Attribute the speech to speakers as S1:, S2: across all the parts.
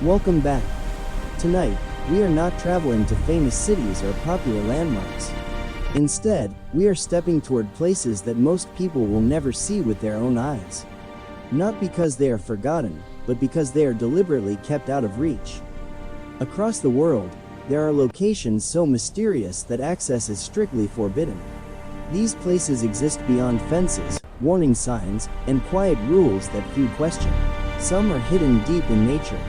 S1: Welcome back. Tonight, we are not traveling to famous cities or popular landmarks. Instead, we are stepping toward places that most people will never see with their own eyes. Not because they are forgotten, but because they are deliberately kept out of reach. Across the world, there are locations so mysterious that access is strictly forbidden. These places exist beyond fences, warning signs, and quiet rules that few question. Some are hidden deep in nature.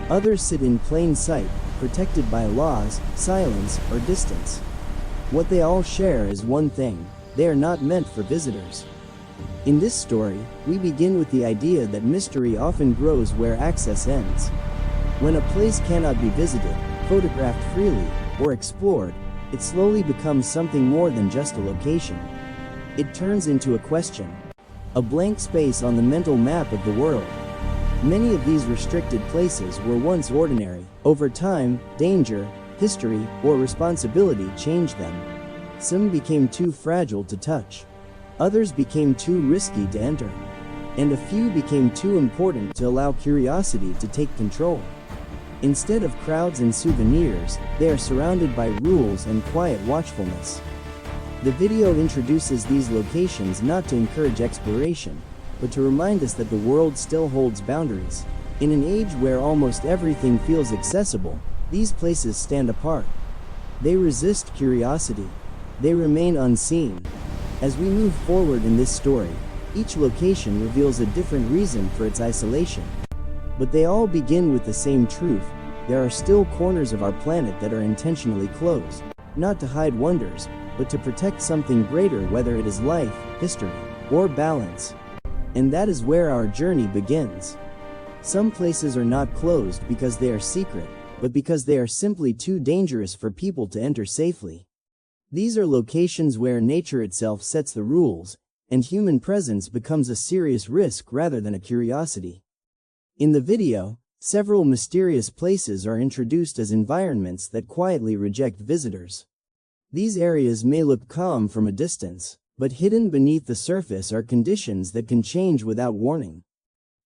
S1: Others sit in plain sight, protected by laws, silence, or distance. What they all share is one thing: they are not meant for visitors. In this story, we begin with the idea that mystery often grows where access ends. When a place cannot be visited, photographed freely, or explored, it slowly becomes something more than just a location. It turns into a question, a blank space on the mental map of the world. Many of these restricted places were once ordinary. Over time, danger, history, or responsibility changed them. Some became too fragile to touch. Others became too risky to enter. And a few became too important to allow curiosity to take control. Instead of crowds and souvenirs, they are surrounded by rules and quiet watchfulness. The video introduces these locations not to encourage exploration, but to remind us that the world still holds boundaries. In an age where almost everything feels accessible, these places stand apart. They resist curiosity. They remain unseen. As we move forward in this story, each location reveals a different reason for its isolation. But they all begin with the same truth: there are still corners of our planet that are intentionally closed, not to hide wonders, but to protect something greater, whether it is life, history, or balance. And that is where our journey begins. Some places are not closed because they are secret, but because they are simply too dangerous for people to enter safely. These are locations where nature itself sets the rules, and human presence becomes a serious risk rather than a curiosity. In the video, several mysterious places are introduced as environments that quietly reject visitors. These areas may look calm from a distance, but hidden beneath the surface are conditions that can change without warning.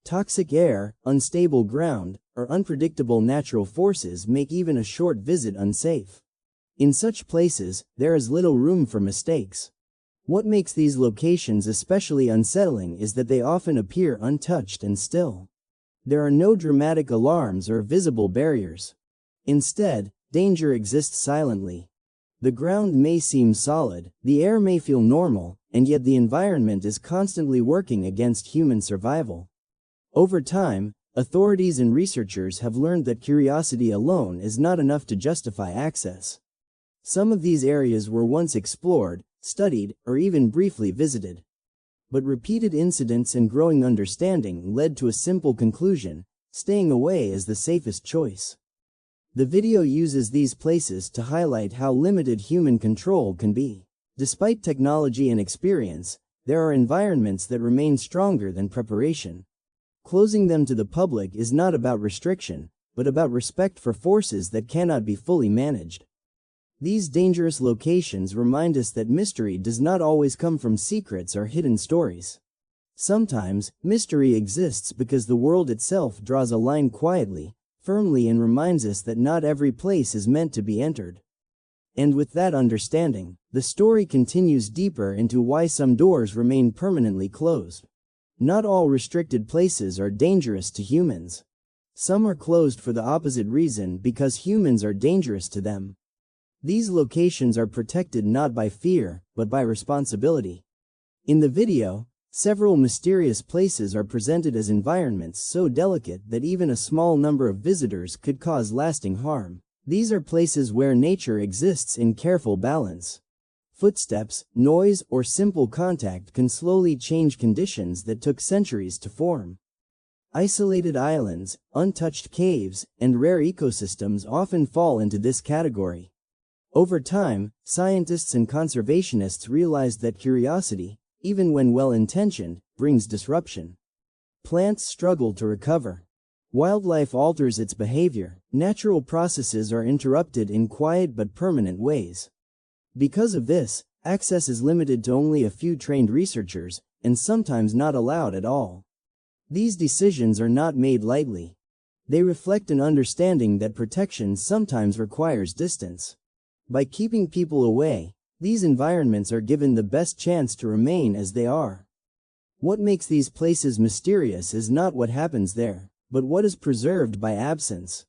S1: Toxic air, unstable ground, or unpredictable natural forces make even a short visit unsafe. In such places, there is little room for mistakes. What makes these locations especially unsettling is that they often appear untouched and still. There are no dramatic alarms or visible barriers. Instead, danger exists silently. The ground may seem solid, the air may feel normal, and yet the environment is constantly working against human survival. Over time, authorities and researchers have learned that curiosity alone is not enough to justify access. Some of these areas were once explored, studied, or even briefly visited. But repeated incidents and growing understanding led to a simple conclusion: staying away is the safest choice. The video uses these places to highlight how limited human control can be. Despite technology and experience, there are environments that remain stronger than preparation. Closing them to the public is not about restriction, but about respect for forces that cannot be fully managed. These dangerous locations remind us that mystery does not always come from secrets or hidden stories. Sometimes, mystery exists because the world itself draws a line quietly, firmly, and reminds us that not every place is meant to be entered. And with that understanding, the story continues deeper into why some doors remain permanently closed. Not all restricted places are dangerous to humans. Some are closed for the opposite reason: because humans are dangerous to them. These locations are protected not by fear, but by responsibility. In the video, several mysterious places are presented as environments so delicate that even a small number of visitors could cause lasting harm. These are places where nature exists in careful balance. Footsteps, noise, or simple contact can slowly change conditions that took centuries to form. Isolated islands, untouched caves, and rare ecosystems often fall into this category. Over time, scientists and conservationists realized that curiosity, even when well-intentioned, brings disruption. Plants struggle to recover. Wildlife alters its behavior. Natural processes are interrupted in quiet but permanent ways. Because of this, access is limited to only a few trained researchers, and sometimes not allowed at all. These decisions are not made lightly. They reflect an understanding that protection sometimes requires distance. By keeping people away, these environments are given the best chance to remain as they are. What makes these places mysterious is not what happens there, but what is preserved by absence.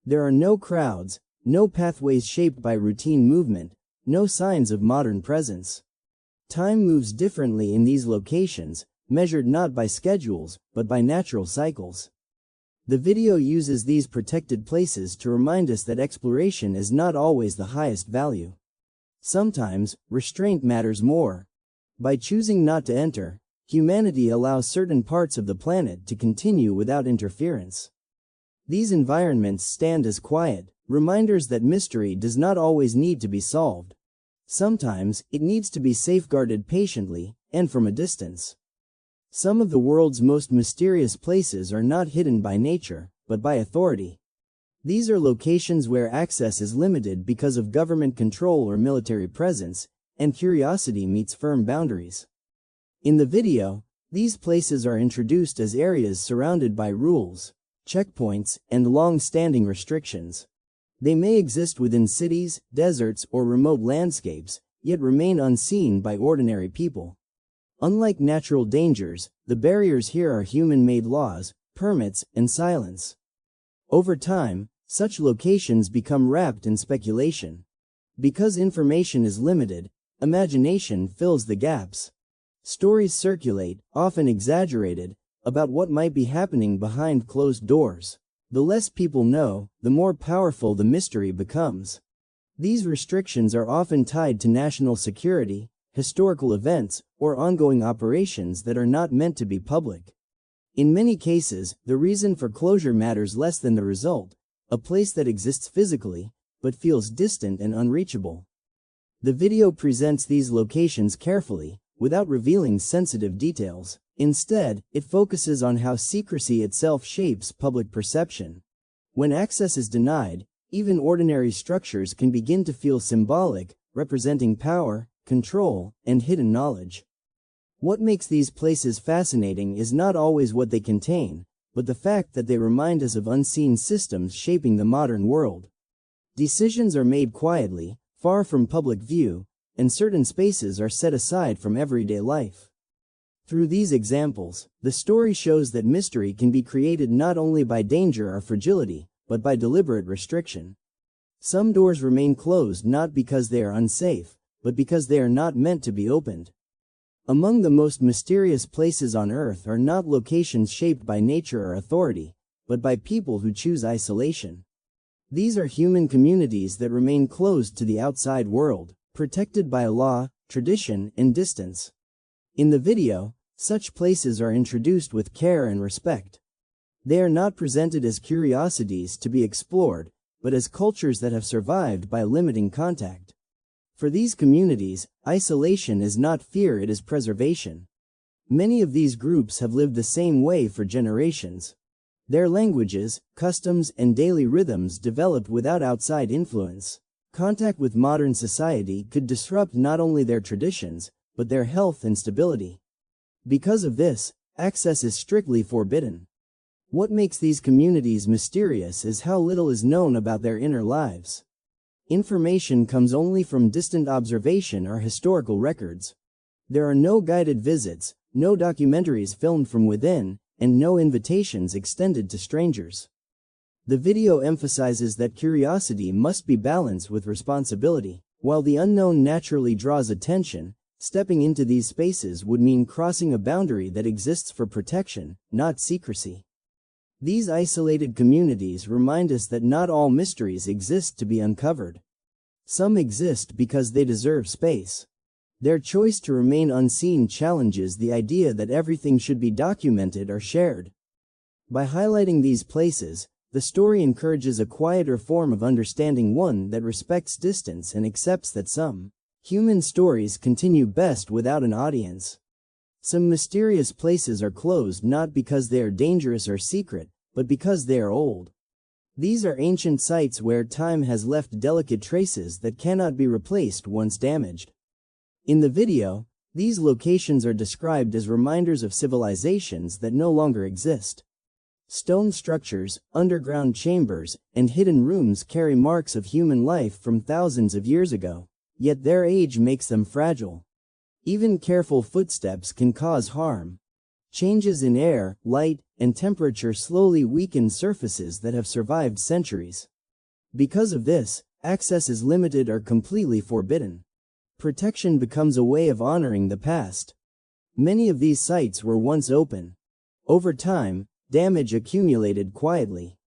S1: There are no crowds, no pathways shaped by routine movement, no signs of modern presence. Time moves differently in these locations, measured not by schedules, but by natural cycles. The video uses these protected places to remind us that exploration is not always the highest value. Sometimes, restraint matters more. By choosing not to enter, humanity allows certain parts of the planet to continue without interference. These environments stand as quiet reminders that mystery does not always need to be solved. Sometimes, it needs to be safeguarded patiently, and from a distance. Some of the world's most mysterious places are not hidden by nature, but by authority. These are locations where access is limited because of government control or military presence, and curiosity meets firm boundaries. In the video, these places are introduced as areas surrounded by rules, checkpoints, and long-standing restrictions. They may exist within cities, deserts, or remote landscapes, yet remain unseen by ordinary people. Unlike natural dangers, the barriers here are human-made laws, permits, and silence. Over time, such locations become wrapped in speculation. Because information is limited, imagination fills the gaps. Stories circulate, often exaggerated, about what might be happening behind closed doors. The less people know, the more powerful the mystery becomes. These restrictions are often tied to national security, historical events, or ongoing operations that are not meant to be public. In many cases, the reason for closure matters less than the result, a place that exists physically, but feels distant and unreachable. The video presents these locations carefully, without revealing sensitive details. Instead, it focuses on how secrecy itself shapes public perception. When access is denied, even ordinary structures can begin to feel symbolic, representing power, control, and hidden knowledge. What makes these places fascinating is not always what they contain, but the fact that they remind us of unseen systems shaping the modern world. Decisions are made quietly, far from public view, and certain spaces are set aside from everyday life. Through these examples, the story shows that mystery can be created not only by danger or fragility, but by deliberate restriction. Some doors remain closed not because they are unsafe, but because they are not meant to be opened. Among the most mysterious places on Earth are not locations shaped by nature or authority, but by people who choose isolation. These are human communities that remain closed to the outside world, protected by law, tradition, and distance. In the video, such places are introduced with care and respect. They are not presented as curiosities to be explored, but as cultures that have survived by limiting contact. For these communities, isolation is not fear, it is preservation. Many of these groups have lived the same way for generations. Their languages, customs, and daily rhythms developed without outside influence. Contact with modern society could disrupt not only their traditions, but their health and stability. Because of this, access is strictly forbidden. What makes these communities mysterious is how little is known about their inner lives. Information comes only from distant observation or historical records. There are no guided visits, no documentaries filmed from within, and no invitations extended to strangers. The video emphasizes that curiosity must be balanced with responsibility. While the unknown naturally draws attention, stepping into these spaces would mean crossing a boundary that exists for protection, not secrecy. These isolated communities remind us that not all mysteries exist to be uncovered. Some exist because they deserve space. Their choice to remain unseen challenges the idea that everything should be documented or shared. By highlighting these places, the story encourages a quieter form of understanding, one that respects distance and accepts that some human stories continue best without an audience. Some mysterious places are closed not because they are dangerous or secret, but because they are old. These are ancient sites where time has left delicate traces that cannot be replaced once damaged. In the video, these locations are described as reminders of civilizations that no longer exist. Stone structures, underground chambers, and hidden rooms carry marks of human life from thousands of years ago, yet their age makes them fragile. Even careful footsteps can cause harm. Changes in air, light, and temperature slowly weaken surfaces that have survived centuries. Because of this, access is limited or completely forbidden. Protection becomes a way of honoring the past. Many of these sites were once open. Over time, damage accumulated quietly.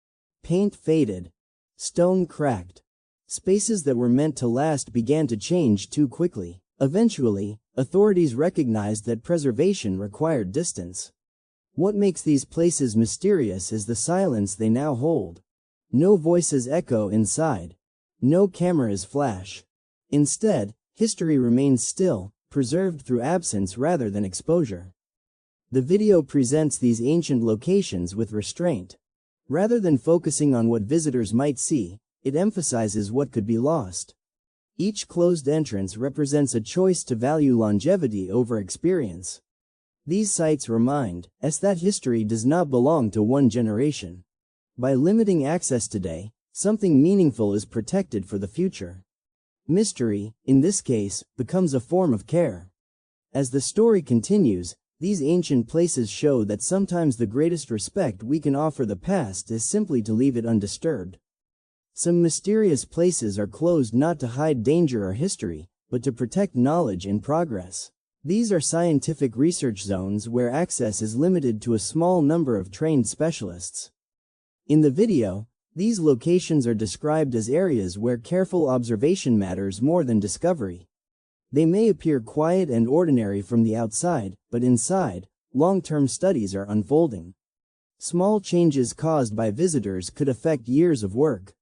S1: Paint faded. Stone cracked. Spaces that were meant to last began to change too quickly. Eventually, authorities recognized that preservation required distance. What makes these places mysterious is the silence they now hold. No voices echo inside. No cameras flash. Instead, history remains still, preserved through absence rather than exposure. The video presents these ancient locations with restraint. Rather than focusing on what visitors might see, it emphasizes what could be lost. Each closed entrance represents a choice to value longevity over experience. These sites remind us that history does not belong to one generation. By limiting access today, something meaningful is protected for the future. Mystery, in this case, becomes a form of care. As the story continues, these ancient places show that sometimes the greatest respect we can offer the past is simply to leave it undisturbed. Some mysterious places are closed not to hide danger or history, but to protect knowledge and progress. These are scientific research zones where access is limited to a small number of trained specialists. In the video, these locations are described as areas where careful observation matters more than discovery. They may appear quiet and ordinary from the outside, but inside, long-term studies are unfolding. Small changes caused by visitors could affect years of work.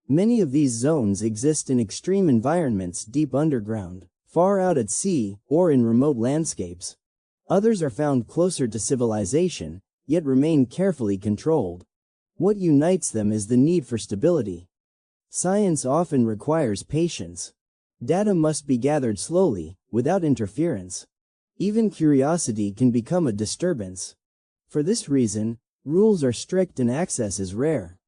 S1: Many of these zones exist in extreme environments deep underground, far out at sea, or in remote landscapes. Others are found closer to civilization, yet remain carefully controlled. What unites them is the need for stability. Science often requires patience. Data must be gathered slowly, without interference. Even curiosity can become a disturbance. For this reason, rules are strict and access is rare.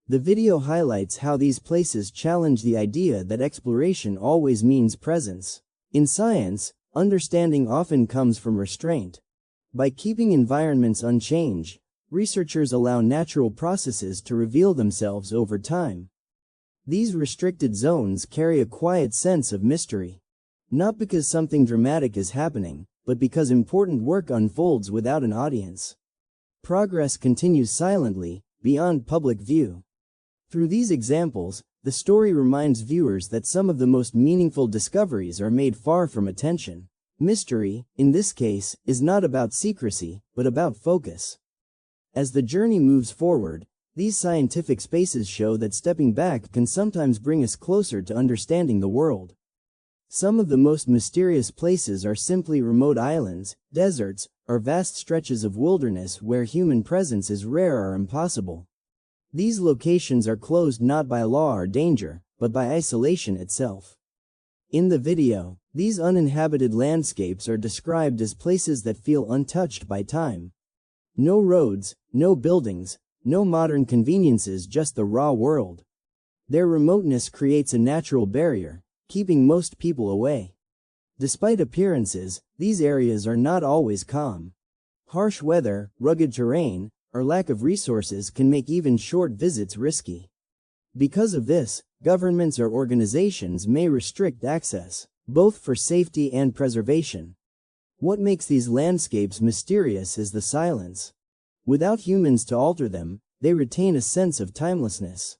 S1: The video highlights how these places challenge the idea that exploration always means presence. In science, understanding often comes from restraint. By keeping environments unchanged, researchers allow natural processes to reveal themselves over time. These restricted zones carry a quiet sense of mystery. Not because something dramatic is happening, but because important work unfolds without an audience. Progress continues silently, beyond public view. Through these examples, the story reminds viewers that some of the most meaningful discoveries are made far from attention. Mystery, in this case, is not about secrecy, but about focus. As the journey moves forward, these scientific spaces show that stepping back can sometimes bring us closer to understanding the world. Some of the most mysterious places are simply remote islands, deserts, or vast stretches of wilderness where human presence is rare or impossible. These locations are closed not by law or danger, but by isolation itself. In the video, these uninhabited landscapes are described as places that feel untouched by time. No roads, no buildings, no modern conveniences, just the raw world. Their remoteness creates a natural barrier, keeping most people away. Despite appearances, these areas are not always calm. Harsh weather, rugged terrain, or lack of resources can make even short visits risky. Because of this, governments or organizations may restrict access, both for safety and preservation. What makes these landscapes mysterious is the silence. Without humans to alter them, they retain a sense of timelessness.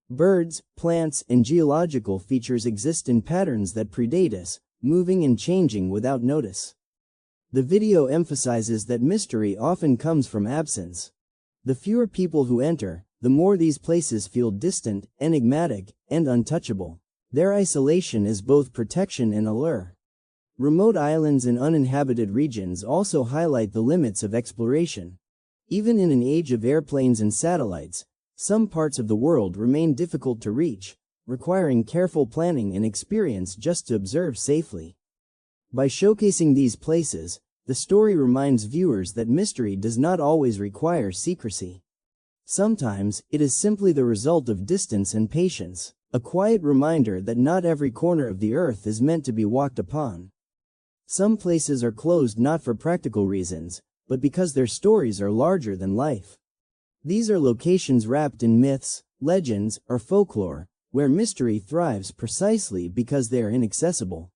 S1: Birds, plants, and geological features exist in patterns that predate us, moving and changing without notice. The video emphasizes that mystery often comes from absence. The fewer people who enter, the more these places feel distant, enigmatic, and untouchable. Their isolation is both protection and allure. Remote islands and uninhabited regions also highlight the limits of exploration. Even in an age of airplanes and satellites, some parts of the world remain difficult to reach, requiring careful planning and experience just to observe safely. By showcasing these places, the story reminds viewers that mystery does not always require secrecy. Sometimes, it is simply the result of distance and patience, a quiet reminder that not every corner of the earth is meant to be walked upon. Some places are closed not for practical reasons, but because their stories are larger than life. These are locations wrapped in myths, legends, or folklore, where mystery thrives precisely because they are inaccessible.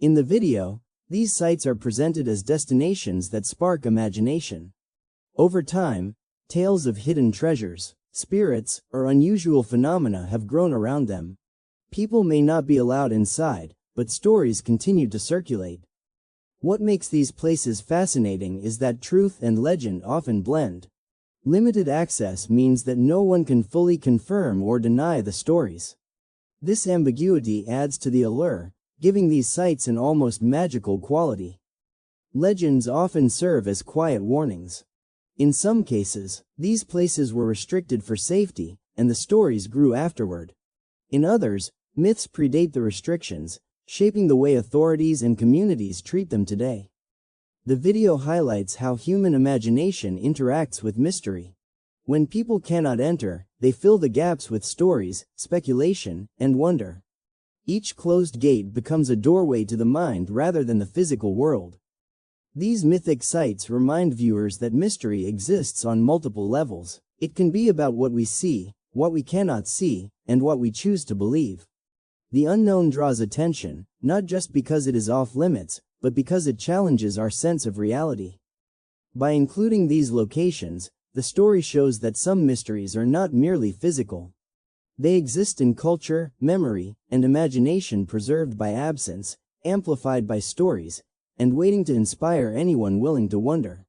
S1: In the video, these sites are presented as destinations that spark imagination. Over time, tales of hidden treasures, spirits, or unusual phenomena have grown around them. People may not be allowed inside, but stories continue to circulate. What makes these places fascinating is that truth and legend often blend. Limited access means that no one can fully confirm or deny the stories. This ambiguity adds to the allure, giving these sites an almost magical quality. Legends often serve as quiet warnings. In some cases, these places were restricted for safety, and the stories grew afterward. In others, myths predate the restrictions, shaping the way authorities and communities treat them today. The video highlights how human imagination interacts with mystery. When people cannot enter, they fill the gaps with stories, speculation, and wonder. Each closed gate becomes a doorway to the mind rather than the physical world. These mythic sites remind viewers that mystery exists on multiple levels. It can be about what we see, what we cannot see, and what we choose to believe. The unknown draws attention, not just because it is off limits, but because it challenges our sense of reality. By including these locations, the story shows that some mysteries are not merely physical. They exist in culture, memory, and imagination, preserved by absence, amplified by stories, and waiting to inspire anyone willing to wonder.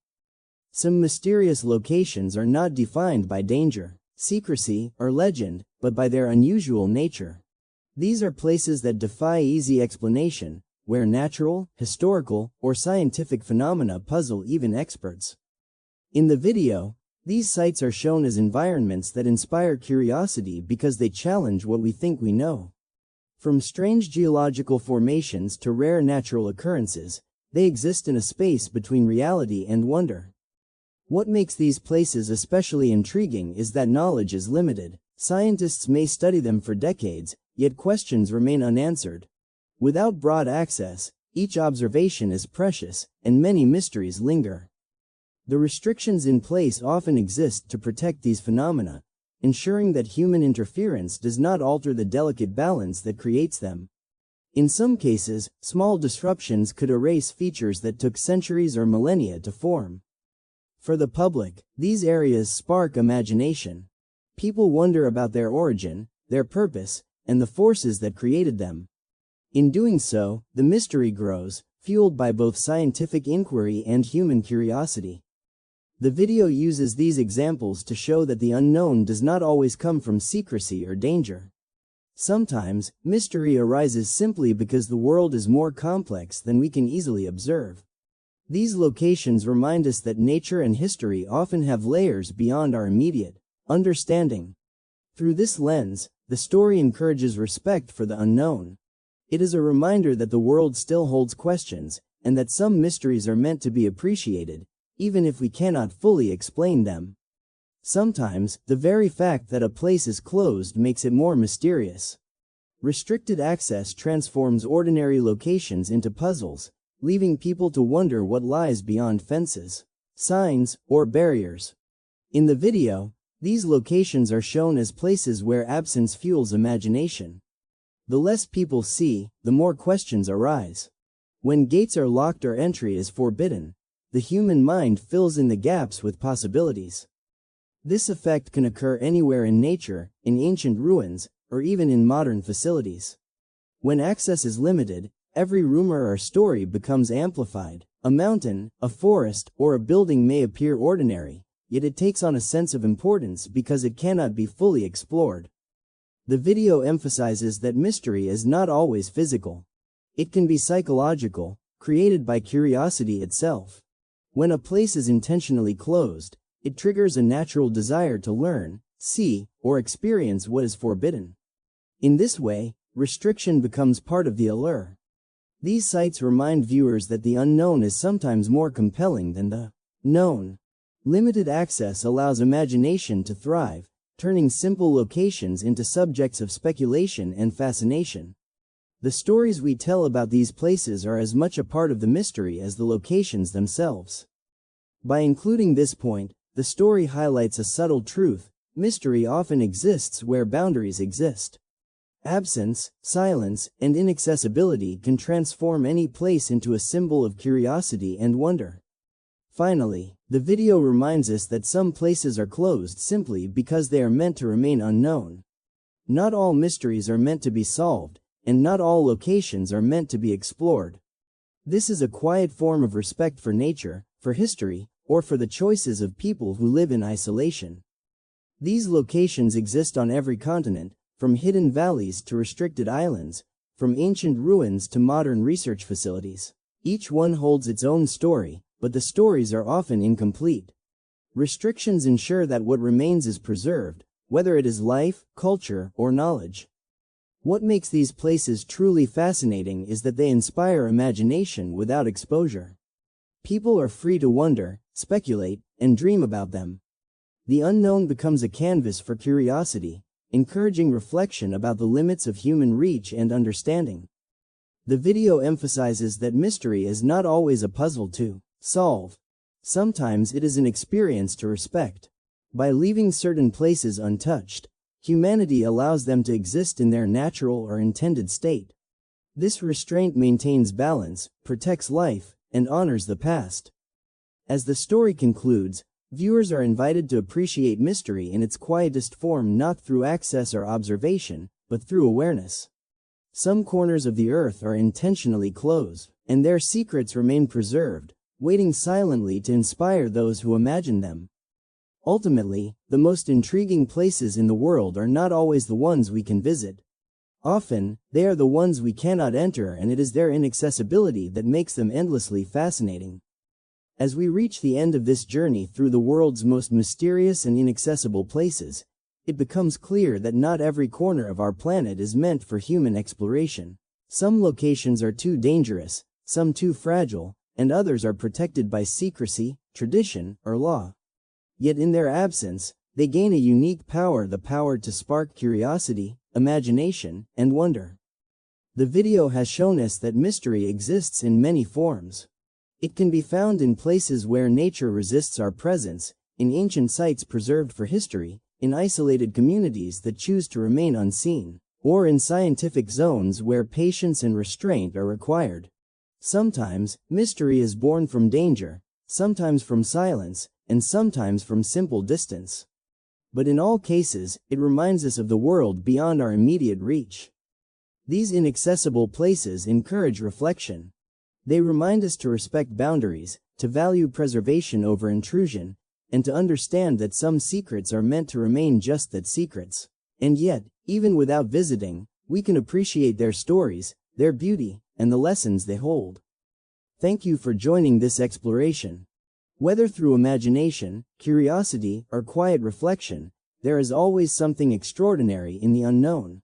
S1: Some mysterious locations are not defined by danger, secrecy, or legend, but by their unusual nature. These are places that defy easy explanation, where natural, historical, or scientific phenomena puzzle even experts. In the video, these sites are shown as environments that inspire curiosity because they challenge what we think we know. From strange geological formations to rare natural occurrences, they exist in a space between reality and wonder. What makes these places especially intriguing is that knowledge is limited. Scientists may study them for decades, yet questions remain unanswered. Without broad access, each observation is precious, and many mysteries linger. The restrictions in place often exist to protect these phenomena, ensuring that human interference does not alter the delicate balance that creates them. In some cases, small disruptions could erase features that took centuries or millennia to form. For the public, these areas spark imagination. People wonder about their origin, their purpose, and the forces that created them. In doing so, the mystery grows, fueled by both scientific inquiry and human curiosity. The video uses these examples to show that the unknown does not always come from secrecy or danger. Sometimes, mystery arises simply because the world is more complex than we can easily observe. These locations remind us that nature and history often have layers beyond our immediate understanding. Through this lens, the story encourages respect for the unknown. It is a reminder that the world still holds questions, and that some mysteries are meant to be appreciated, even if we cannot fully explain them. Sometimes, the very fact that a place is closed makes it more mysterious. Restricted access transforms ordinary locations into puzzles, leaving people to wonder what lies beyond fences, signs, or barriers. In the video, these locations are shown as places where absence fuels imagination. The less people see, the more questions arise. When gates are locked or entry is forbidden, the human mind fills in the gaps with possibilities. This effect can occur anywhere in nature, in ancient ruins, or even in modern facilities. When access is limited, every rumor or story becomes amplified. A mountain, a forest, or a building may appear ordinary, yet it takes on a sense of importance because it cannot be fully explored. The video emphasizes that mystery is not always physical. It can be psychological, created by curiosity itself. When a place is intentionally closed, it triggers a natural desire to learn, see, or experience what is forbidden. In this way, restriction becomes part of the allure. These sites remind viewers that the unknown is sometimes more compelling than the known. Limited access allows imagination to thrive, turning simple locations into subjects of speculation and fascination. The stories we tell about these places are as much a part of the mystery as the locations themselves. By including this point, the story highlights a subtle truth: mystery often exists where boundaries exist. Absence, silence, and inaccessibility can transform any place into a symbol of curiosity and wonder. Finally, the video reminds us that some places are closed simply because they are meant to remain unknown. Not all mysteries are meant to be solved, and not all locations are meant to be explored. This is a quiet form of respect for nature, for history, or for the choices of people who live in isolation. These locations exist on every continent, from hidden valleys to restricted islands, from ancient ruins to modern research facilities. Each one holds its own story, but the stories are often incomplete. Restrictions ensure that what remains is preserved, whether it is life, culture, or knowledge. What makes these places truly fascinating is that they inspire imagination without exposure. People are free to wonder, speculate, and dream about them. The unknown becomes a canvas for curiosity, encouraging reflection about the limits of human reach and understanding. The video emphasizes that mystery is not always a puzzle to solve. Sometimes it is an experience to respect. By leaving certain places untouched, humanity allows them to exist in their natural or intended state. This restraint maintains balance, protects life, and honors the past. As the story concludes, viewers are invited to appreciate mystery in its quietest form, not through access or observation, but through awareness. Some corners of the earth are intentionally closed, and their secrets remain preserved, waiting silently to inspire those who imagine them. Ultimately, the most intriguing places in the world are not always the ones we can visit. Often, they are the ones we cannot enter, and it is their inaccessibility that makes them endlessly fascinating. As we reach the end of this journey through the world's most mysterious and inaccessible places, it becomes clear that not every corner of our planet is meant for human exploration. Some locations are too dangerous, some too fragile, and others are protected by secrecy, tradition, or law. Yet in their absence, they gain a unique power: the power to spark curiosity, imagination, and wonder. The video has shown us that mystery exists in many forms. It can be found in places where nature resists our presence, in ancient sites preserved for history, in isolated communities that choose to remain unseen, or in scientific zones where patience and restraint are required. Sometimes, mystery is born from danger, sometimes from silence, and sometimes from simple distance. But in all cases, it reminds us of the world beyond our immediate reach. These inaccessible places encourage reflection. They remind us to respect boundaries, to value preservation over intrusion, and to understand that some secrets are meant to remain just that, secrets. And yet, even without visiting, we can appreciate their stories, their beauty, and the lessons they hold. Thank you for joining this exploration. Whether through imagination, curiosity, or quiet reflection, there is always something extraordinary in the unknown.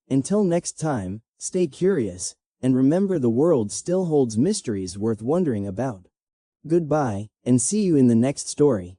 S1: Until next time, stay curious, and remember, the world still holds mysteries worth wondering about. Goodbye, and see you in the next story.